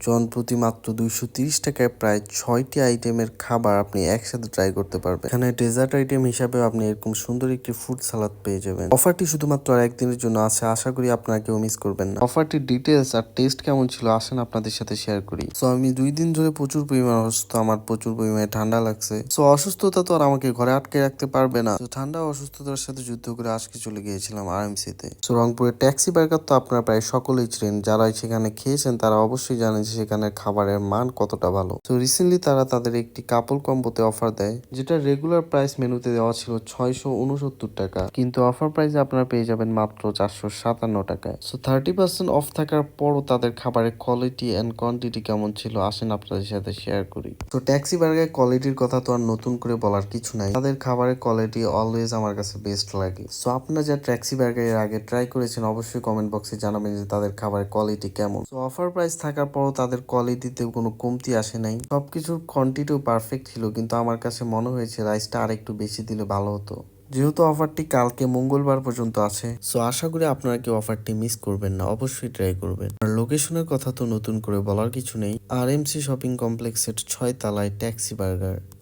জনপ্রতি মাত্র 230 টাকায় প্রায় 6টি আইটেমের খাবার আপনি একসাথে ট্রাই করতে পারবেন। এখানে ডেজার্ট আইটেম হিসাবেও আপনি এরকম সুন্দর একটি ফ্রুট সালাদ পেয়ে যাবেন। অফারটি শুধুমাত্র আর একদিনের জন্য আছে, আশা করি আপনারা কেউ মিস করবেন না। অফারটির ডিটেলস আর টেস্ট কেমন ছিল আসেন আপনাদের সাথে শেয়ার করি। সো আমি 2 দিন ধরে প্রচুর পরিমাণে অসুস্থ, আমার প্রচুর পরিমাণে ঠান্ডা লাগছে। সো অসুস্থতা তো আর আমাকে ঘরে আটকে রাখতে পারবে না। তো ঠান্ডা ও অসুস্থতার সাথে যুদ্ধ করে আজকে চলে গিয়েছিলাম আরএমসিতে। সো রংপুরের ট্যাক্সি বার্গার তো আপনারা প্রায় সকলেই ছিলেন, যারা সেখানে খেয়েছেন তারা অবশ্যই জানেন যে সেখানে খাবারের মান কতটা ভালো। তো রিসেন্টলি তারা তাদের একটি কাপল কম্বোতে অফার দেয়, যেটা রেগুলার প্রাইস মেনুতে দেওয়া ছিল 669 টাকা, কিন্তু অফার প্রাইসে আপনারা পেয়ে যাবেন মাত্র 457 টাকায়। সো 30% অফ থাকার পরও তাদের খাবারের কোয়ালিটি অ্যান্ড কোয়ান্টিটি কেমন ছিল আসেন আপনাদের সাথে শেয়ার করি। তো ট্যাক্সি বার্গারের কোয়ালিটির কথা তো আর নতুন করে বলার কিছু নাই, তাদের খাবারের কোয়ালিটি অলওয়েজ আমার কাছে বেস্ট লাগে। সো আপনারা যা ট্যাক্সি বার্গারের আগে ট্রাই করেছেন অবশ্যই কমেন্ট বক্সে জানাবেন যে তাদের খাবারের কোয়ালিটি কেমন। তো অফার প্রাইস থাকার পরও তাদের কোয়ালিটিতে কোনো কমতি আসে নাই, সবকিছুর কোয়ান্টিটিও পারফেক্ট ছিল, কিন্তু আমার কাছে মনে হয়েছে রাইসটা আর একটু বেশি দিলে ভালো হতো। যেহেতু অফারটি কালকে মঙ্গলবার পর্যন্ত আছে, সো আশা করি আপনারা কেউ অফারটি মিস করবেন না, অবশ্যই ট্রাই করবেন। আর লোকেশনের কথা তো নতুন করে বলার কিছু নেই, আরএমসি শপিং কমপ্লেক্সের 6 তলায় ট্যাক্সি বার্গার।